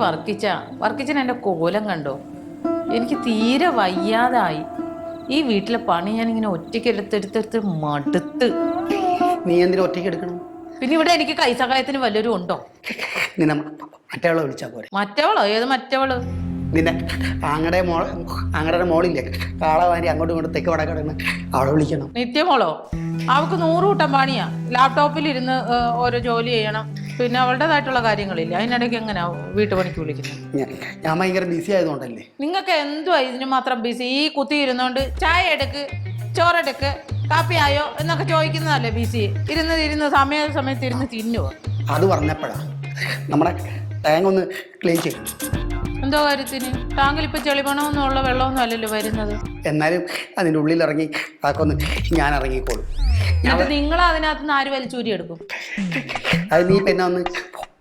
വർക്കിച്ചൻ എൻ്റെ കോലം കണ്ടോ? എനിക്ക് തീരെ വയ്യാതായി. ഈ വീട്ടിലെ പണി ഞാനിങ്ങനെ ഒറ്റയ്ക്ക് എടുത്തെടുത്തെടുത്ത് മടുത്ത്. നീ എന്തിനാ ഒറ്റയ്ക്ക് എടുക്കണം? പിന്നെ ഇവിടെ എനിക്ക് കൈസഹായത്തിന് വല്ലവരും ഉണ്ടോ? നിന്നെ മറ്റവളെ വിളിച്ചാൽ പോരെ? മറ്റവളോ? ഏത് മറ്റവള്? നിന്നെ ആങ്ങളുടെ മോളില്ലേ, കാളവാരി അങ്ങോട്ടും ഇങ്ങോട്ടും തെക്ക് വടക്കിടന്ന് അവളെ വിളിക്കണം. നിത്യമോളോ? അവൾക്ക് 100 കൂട്ടം പണിയാ. ലാപ്ടോപ്പിൽ ഇരുന്ന് ഓരോ ജോലി ചെയ്യണം. പിന്നെ അവളുടേതായിട്ടുള്ള കാര്യങ്ങളില്ല. അതിനിടയ്ക്ക് എങ്ങനെയാ വീട്ടുപണിക്ക് വിളിക്കുന്നത്? ഞാൻ ഭയങ്കര ബിസി ആയതുകൊണ്ടല്ലേ. നിങ്ങൾക്ക് എന്തുവാ ഇതിന് മാത്രം ബിസി? ഈ കുത്തി ഇരുന്നോണ്ട് ചായ എടുക്ക്, ചോറെടുക്ക്, കാപ്പി ആയോ എന്നൊക്കെ ചോദിക്കുന്നതല്ലേ ബിസി? ഇരുന്ന് സമയത്ത് ഇരുന്ന് തിന്നുവോ? അത് പറഞ്ഞപ്പോഴാ നമ്മുടെ ടാങ്ക് ഒന്ന് ക്ലീൻ ചെയ്യും. എന്തോ കാര്യത്തിന്? ടാങ്കിൽ ഇപ്പൊ ചെളിമണമൊന്നുമുള്ള വെള്ളമൊന്നും അല്ലല്ലോ വരുന്നത്. എന്നാലും അതിൻ്റെ ഉള്ളിൽ ഇറങ്ങി അതൊക്കെ ഞാൻ ഇറങ്ങിക്കോളും. എന്നിട്ട് നിങ്ങൾ അതിനകത്ത് നിന്ന് ആര് വലിച്ചൂരി എടുക്കും? അത് നീ പിന്നെ ഒന്ന്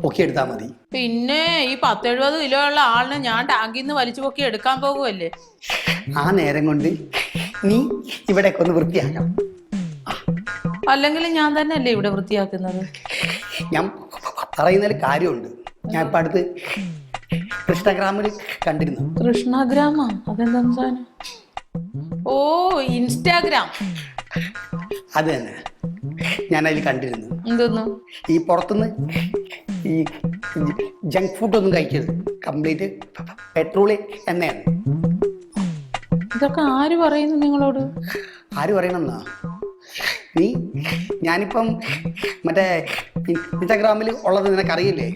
പൊക്കിയെടുത്താൽ മതി. പിന്നെ ഈ 10-70 കിലോ ഉള്ള ആളിനെ ഞാൻ ടാങ്കിൽ നിന്ന് വലിച്ചു പൊക്കി എടുക്കാൻ പോകുമല്ലേ? ആ നേരം കൊണ്ട് നീ ഇവിടെയൊക്കെ ഒന്ന് വൃത്തിയാക്കണം. അല്ലെങ്കിൽ ഞാൻ തന്നെ അല്ലേ ഇവിടെ വൃത്തിയാക്കുന്നത്? ഞാൻ പറയുന്നതിൽ കാര്യമുണ്ട്. ഞാൻ ഇപ്പം അടുത്ത് കൃഷ്ണഗ്രാമിൽ കണ്ടിരുന്നു. കൃഷ്ണഗ്രാമ? അതെന്താ സാധനം? ഓ, ഇൻസ്റ്റാഗ്രാം. അത് തന്നെ, ഞാനതിൽ കണ്ടിരുന്നു. എന്തോന്നു? ഈ പുറത്തുനിന്ന് ഈ ജങ്ക് ഫുഡൊന്നും കഴിക്കരുത്. കംപ്ലീറ്റ് പെട്രോൾ എണ്ണയാണ്. ഇതൊക്കെ ആര് പറയുന്നു നിങ്ങളോട്? ആര് പറയണമെന്നാ? ഞാനിപ്പം മറ്റേ ഇൻസ്റ്റാഗ്രാമിൽ ഉള്ളത് നിനക്കറിയില്ലേ?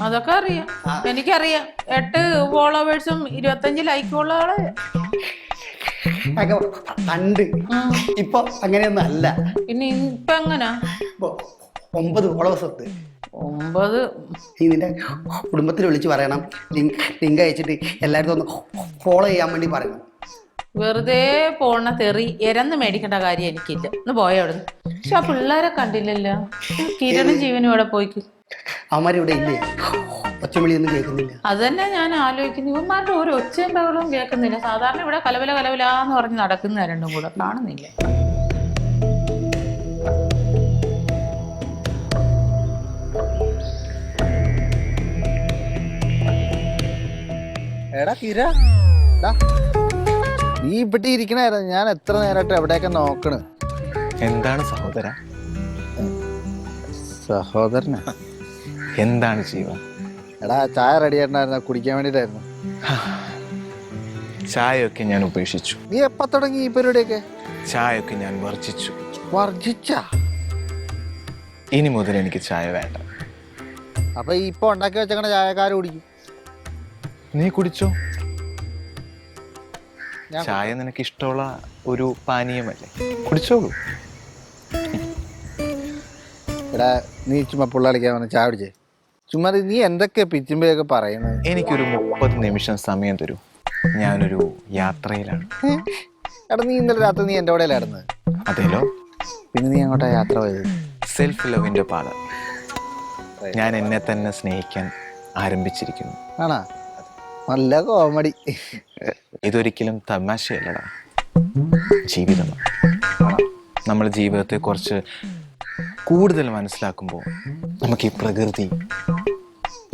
അതൊക്കെ അറിയാം, എനിക്കറിയാം. 8 ഫോളോവേഴ്സും 25 ലൈക്കുള്ള ആള് കണ്ട്. ഇപ്പൊ അങ്ങനെയൊന്നും അല്ല. പിന്നെ ഇപ്പൊ എങ്ങനാ? 9 ഫോളോവേഴ്സ് ഉണ്ട്. 9? നീ നിന്റെ കുടുംബത്തിൽ വിളിച്ച് പറയണം, ലിങ്ക് അയച്ചിട്ട് എല്ലായിടത്തും ഒന്ന് ഫോളോ ചെയ്യാൻ വേണ്ടി പറയണം. വെറുതെ പോണ തെറി എരന്ന് മേടിക്കേണ്ട കാര്യം എനിക്കില്ല. ഒന്ന് പോയ അവിടെ. പക്ഷെ ആ പിള്ളേരെ കണ്ടില്ലല്ലോ. കിരണും ജീവനും ഇവിടെ പോയിക്ക്. അവന്മാരിവിടെ ഇല്ലേ? ഒച്ചവിളിയൊന്നും കേൾക്കുന്നില്ല. അത് തന്നെ ഞാൻ ആലോചിക്കുന്നു. ഇവന്മാരുടെ ഒരു ഒച്ചയും ബഹളവും കേൾക്കുന്നില്ല. സാധാരണ ഇവിടെ കലവലാന്ന് പറഞ്ഞ് നടക്കുന്ന രണ്ടും കൂടെ കാണുന്നില്ല. എടാ കിര, നീ ഇവിടെ ഇരിക്കണായിരുന്നു. ഞാൻ എത്ര നേരമായിട്ട് എവിടെയൊക്കെ നോക്കണ്. എന്താണ് സഹോദര? സഹോദരനാ? എന്താണ് ജീവൻ? എടാ ചായ റെഡി ആയിട്ടുണ്ടായിരുന്നു, കുടിക്കാൻ വേണ്ടിട്ടായിരുന്നു. ചായയൊക്കെ ഞാൻ ഉപേക്ഷിച്ചു. നീ എപ്പ തുടങ്ങി ഈ പരിപാടിയൊക്കെ? ചായയൊക്കെ ഞാൻ വർജിച്ചു. വർജിച്ച? ഇനി മുതൽ എനിക്ക് ചായ വേണ്ട. അപ്പൊ ഇപ്പൊ ഉണ്ടാക്കി വെച്ചങ്ങനെ ചായക്കാര് കുടിക്കും. നീ കുടിച്ചോ. ചായ നിനക്ക് ഇഷ്ടമുള്ള ഒരു പാനീയമല്ലേ, കുടിച്ചോളൂ. എടാ നീ ചുമ്മാ പുള്ളളിക്കാൻ വന്ന് ചായ കുടിച്ചേ. ചുമ്മാ നീ എന്തൊക്കെ പിച്ചുമ്പയൊക്കെ പറയുന്നത്? എനിക്കൊരു 30 നിമിഷം സമയം തരൂ. ഞാനൊരു യാത്രയിലാണ്. എടാ നീ ഇന്നലെ രാത്രി നീ എൻ്റെ കൂടെയല്ലായിരുന്നത്? അതേലോ. പിന്നെ നീ അങ്ങോട്ടാ യാത്ര പോയത്? സെൽഫ് ലവിന്റെ പാത. ഞാൻ എന്നെ തന്നെ സ്നേഹിക്കാൻ ആരംഭിച്ചിരിക്കുന്നു. ആണാ? നല്ല കോമഡി. ഇതൊരിക്കലും തമാശയല്ലടാ, ജീവിതമാണ്. നമ്മൾ ജീവിതത്തെ കുറിച്ച് കൂടുതൽ മനസ്സിലാക്കുമ്പോൾ നമുക്ക് ഈ പ്രകൃതി,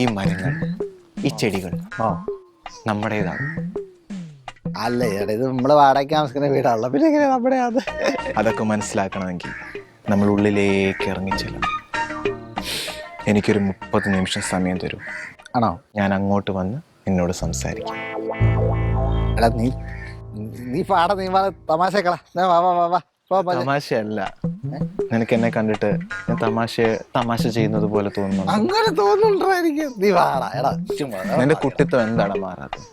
ഈ മരങ്ങൾ, ഈ ചെടികൾ നമ്മുടേതാണ്. അല്ല ചേട്ടാ, ഇത് നമ്മള് വാടകയ്ക്ക് താമസിക്കുന്ന വീടാണല്ലോ, പിന്നെ എങ്ങനെ നമ്മുടെ? അതൊക്കെ മനസ്സിലാക്കണമെങ്കിൽ നമ്മൾ ഉള്ളിലേക്ക് ഇറങ്ങിച്ചെല്ലണം. എനിക്കൊരു 30 നിമിഷം സമയം തരൂ. ആണോ? ഞാൻ അങ്ങോട്ട് വന്ന് എന്നോട് സംസാരിക്കാം. എടാ നീ പാട, നീ തമാശക്കളാ. തമാശയല്ല, നിനക്ക് എന്നെ കണ്ടിട്ട് ഞാൻ തമാശ ചെയ്യുന്നത് പോലെ തോന്നുന്നു. അങ്ങനെ തോന്നുന്നുണ്ടായിരിക്കും. നീ വാടാ. എടാ നിന്റെ കുട്ടിത്വം എന്താണ് മാറാത്തത്?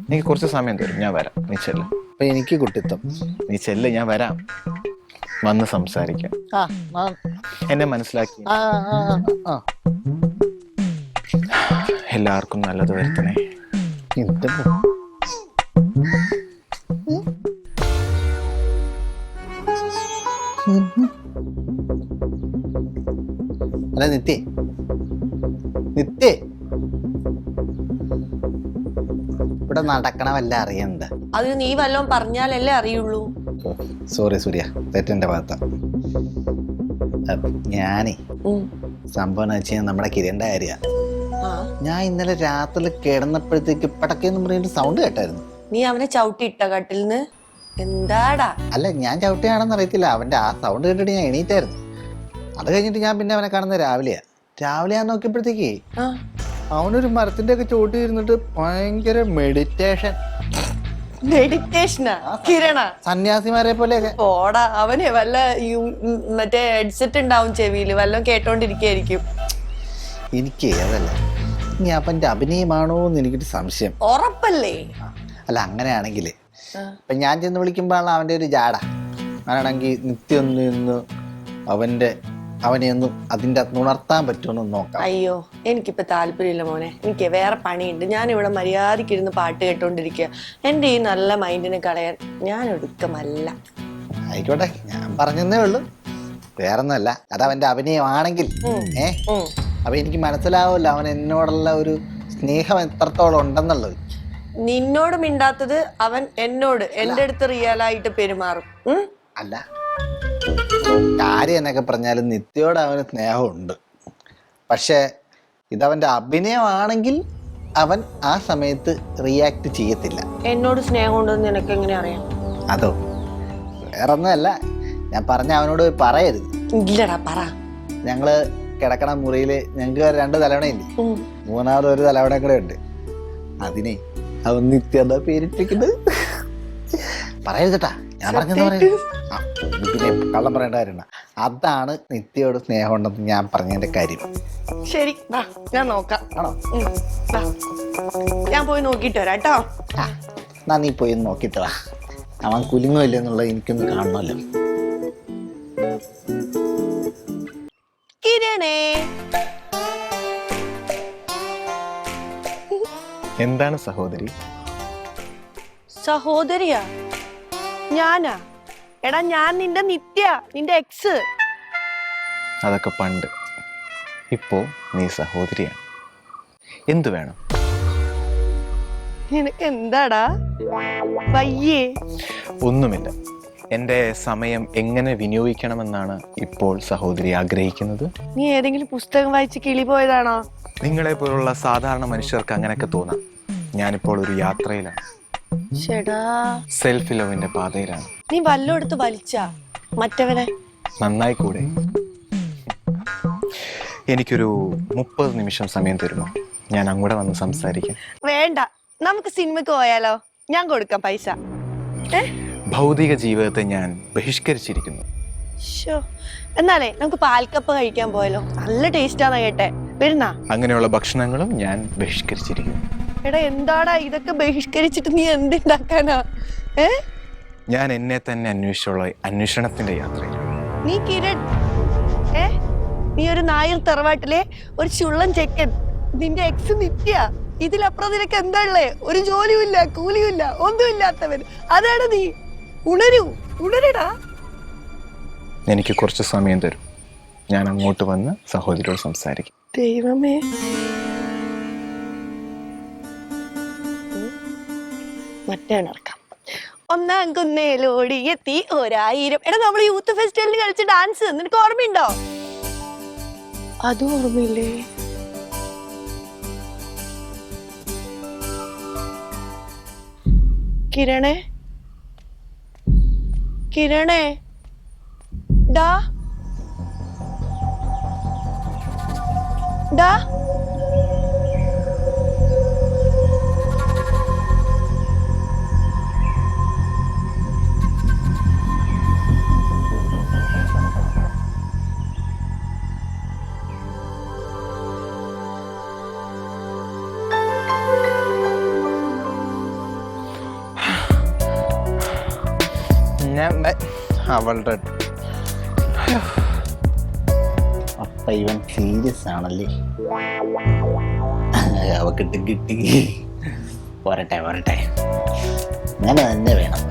എനിക്ക് കുറച്ച് സമയം തരും, ഞാൻ വരാം. നീ ചെല്ല്. അപ്പൊ എനിക്ക് കുട്ടിത്വം? നീ ചെല്ല്, ഞാൻ വരാം. വന്ന് സംസാരിക്കാം. എന്നെ മനസ്സിലാക്കി. എല്ലാവർക്കും നല്ലത് വരുത്തണേ. അല്ല നിത്യേ, ഇവിടെ നടക്കണ വല്ല അറിയണ്ട? അത് നീ വല്ലതും പറഞ്ഞാലല്ലേ അറിയുള്ളൂ. സോറി സൂര്യ, തെറ്റെന്റെ ഭാഗത്താ. ഞാനേ സംഭവം എന്ന് വെച്ചാൽ നമ്മുടെ കിരണിന്റെ കാര്യ. ഞാൻ ഇന്നലെ രാത്രി കിടന്നപ്പോഴത്തേക്ക് പടക്കേന്ന് പറയുന്ന സൗണ്ട് കേട്ടായിരുന്നു. നീ അവനെ ചവിട്ടിയിട്ട കട്ടിലിന്ന്? എന്താടാ? അല്ല, ഞാൻ ചവിട്ടിയാണെന്ന് അറിയത്തില്ല, അവന്റെ ആ സൗണ്ട് കേട്ടിട്ട് ഞാൻ എണീറ്റായിരുന്നു. അത് കഴിഞ്ഞിട്ട് ഞാൻ പിന്നെ അവനെ കാണുന്നത് രാവിലെ ഞാൻ നോക്കിയപ്പോഴത്തേക്ക് അവനൊരു മരത്തിന്റെ ഒക്കെ ചോട്ടി ഇരുന്നിട്ട് ഭയങ്കര മെഡിറ്റേഷനാ കിരണ? സന്യാസിമാരെ പോലെയൊക്കെ. ഓടാ, അവന് വല്ല മറ്റേ ഹെഡ്സെറ്റ് ഉണ്ടാവും ചെവിയില്, വല്ലതും കേട്ടോണ്ടിരിക്കായിരിക്കും. എനിക്ക് അതല്ല, ഇനി അവന്റെ അഭിനയമാണോ എന്ന് എനിക്കൊരു സംശയം. ഉറപ്പല്ലേ? അല്ല, അങ്ങനെയാണെങ്കിൽ ഇപ്പൊ ഞാൻ ചെന്ന് വിളിക്കുമ്പോഴാണ് അവന്റെ ഒരു ജാട. അവനാണെങ്കിൽ നിത്യം നിന്ന് അവനെ ഒന്ന് അതിൻ്റെ അകത്ത് ഉണർത്താൻ പറ്റുമെന്ന് നോക്കാം. അയ്യോ, എനിക്കിപ്പോ താല്പര്യമില്ല മോനെ. എനിക്ക് വേറെ പണിയുണ്ട്. ഞാനിവിടെ മര്യാദയ്ക്ക് ഇരുന്ന് പാട്ട് കേട്ടോണ്ടിരിക്കുക. എൻ്റെ ഈ നല്ല മൈൻഡിനെ കളയാൻ ഞാൻ ഒടുക്കമല്ല. ആയിക്കോട്ടെ, ഞാൻ പറഞ്ഞതേ ഉള്ളൂ, വേറൊന്നുമല്ല. അത് അവന്റെ അഭിനയമാണെങ്കിൽ അപ്പൊ എനിക്ക് മനസ്സിലാവുമല്ലോ അവൻ എന്നോടുള്ള ഒരു സ്നേഹം എത്രത്തോളം ഉണ്ടെന്നുള്ളത്. നിന്നോട് മിണ്ടാത്തത് അവൻ എന്നോട് എൻ്റെ അടുത്ത് റിയലായിട്ട് പെരുമാറും. അല്ല, കാര്യം എന്നൊക്കെ പറഞ്ഞാലും നിത്യയോട് അവന് സ്നേഹമുണ്ട്. പക്ഷെ ഇതവന്റെ അഭിനയമാണെങ്കിൽ അവൻ ആ സമയത്ത് റിയാക്ട് ചെയ്യത്തില്ല. എന്നോട് സ്നേഹം ഉണ്ടെന്ന് നിനക്ക് എങ്ങനെ അറിയാം? അതോ വേറൊന്നുമല്ല, ഞാൻ പറഞ്ഞ അവനോട് പറയരുത്. ഇല്ലടാ, പറ. ഞങ്ങള് കിടക്കണ മുറിയില് ഞങ്ങൾക്ക് 2 തലവണയില്ലേ, 3ാമത് ഒരു തലവണ കൂടെ ഉണ്ട്. അതിനെ അവൻ നിത്യത പേരിട്ടിരിക്കുന്നത്. പറയരുതട്ടാ, ഞാൻ പറഞ്ഞെന്ന് പറയുന്നത്. പിന്നെ കള്ളം പറയേണ്ട കാര്യമുണ്ട്. അതാണ് നിത്യയോട് സ്നേഹമുണ്ടെന്ന് ഞാൻ പറഞ്ഞതിന്റെ കാര്യം. ശരി, ഞാൻ നോക്കാം. ആണോ? ഞാൻ പോയി നോക്കിട്ട് വരാം കേട്ടോ. എന്നാ നീ പോയി നോക്കിട്ട് വാ. അവൻ കുലുങ്ങോ ഇല്ല എന്നുള്ളത് എനിക്കൊന്ന് കാണണമല്ലോ. കിരണേ, എന്താണ് സഹോദരി? സഹോദരിയാ? ഞാനാ? എടാ, ഞാൻ നിന്റെ നിന്റെ എക്സ്. അതൊക്കെ പണ്ട്. ഇപ്പോ നീ സഹോദരിയാണ്. എന്തു വേണം? നിനക്ക് എന്താടാ വയ്യേ? ഒന്നുമില്ല. എൻ്റെ സമയം എങ്ങനെ വിനിയോഗിക്കണമെന്നാണ് ഇപ്പോൾ സഹോദരി ആഗ്രഹിക്കുന്നത്. നീ ഏതെങ്കിലും പുസ്തകം വായിച്ച് കിളി പോയതാണോ? നിങ്ങളെ പോലുള്ള സാധാരണ മനുഷ്യർക്ക് അങ്ങനെയൊക്കെ തോന്നാം. ഞാനിപ്പോൾ ഒരു യാത്രയിലാണ്. സെൽഫ് ലവിന്റെ പാതയിലാണ്. നീ വല്ലോടുത്ത് വലിച്ച മറ്റവനെ? നന്നായി കൂടെ. എനിക്കൊരു 30 നിമിഷം സമയം തരുമോ? ഞാൻ അങ്ങോട്ട് വന്ന് സംസാരിക്കാം. വേണ്ട, നമുക്ക് സിനിമക്ക് പോയാലോ? ഞാൻ കൊടുക്കാം പൈസ. ഭൗതിക ജീവിതത്തെ ഞാൻ ബഹിഷ്കരിച്ചിരിക്കുന്നു. എന്നാലേ നമുക്ക് പാൽക്കപ്പ കഴിക്കാൻ പോയാലോ? നല്ല ടേസ്റ്റാന്ന് കേട്ടെ. വരുന്നാ? അങ്ങനെയുള്ള ഭക്ഷണങ്ങളും ഞാൻ ബഹിഷ്കരിച്ചിരിക്കുന്നു. എടാ, എന്താടാ ഇതൊക്കെ ബഹിഷ്കരിച്ചിട്ട് നീ എന്തുണ്ടാക്കാനാ? ഞാൻ എന്നെ തന്നെ അന്വേഷിച്ചുള്ള അന്വേഷണത്തിന്റെ യാത്രയിലാണ്. നീ കിരൺ, നീ ഒരു നായർ തറവാട്ടിലെ ഒരു ചുള്ളൻ ചെക്കൻ. നിന്റെ എക്സ് നിത്യ. ഇതിലപ്പുറം നിനക്ക് എന്താ ഉള്ളേ? ഒരു ജോലിയുമില്ല, കൂലിയുമില്ല, ഒന്നുമില്ലാത്തവൻ. അതാണ് നീ. ഉണരടാ. എനിക്ക് കുറച്ച് സമയം തരും. ഞാൻ അങ്ങോട്ട് വന്ന് സഹോദരിയോട് സംസാരിക്കും. ദൈവമേ, മറ്റേ ഇറക്കാം. 1 കുന്നേലോടി എത്തി 1000. എടാ, നമ്മൾ യൂത്ത് ഫെസ്റ്റിവലിന് കളിച്ച ഡാൻസ് നിനക്ക് ഓർമ്മയുണ്ടോ? അതും ഓർമ്മയില്ലേ? കിരണേ, ഡാ. അവളുടെ അപ്പ ഇവൻ സീരിയസ് ആണല്ലേ. അവക്കിട്ട് കിട്ടി. പോരട്ടെ, അങ്ങനെ തന്നെ വേണം.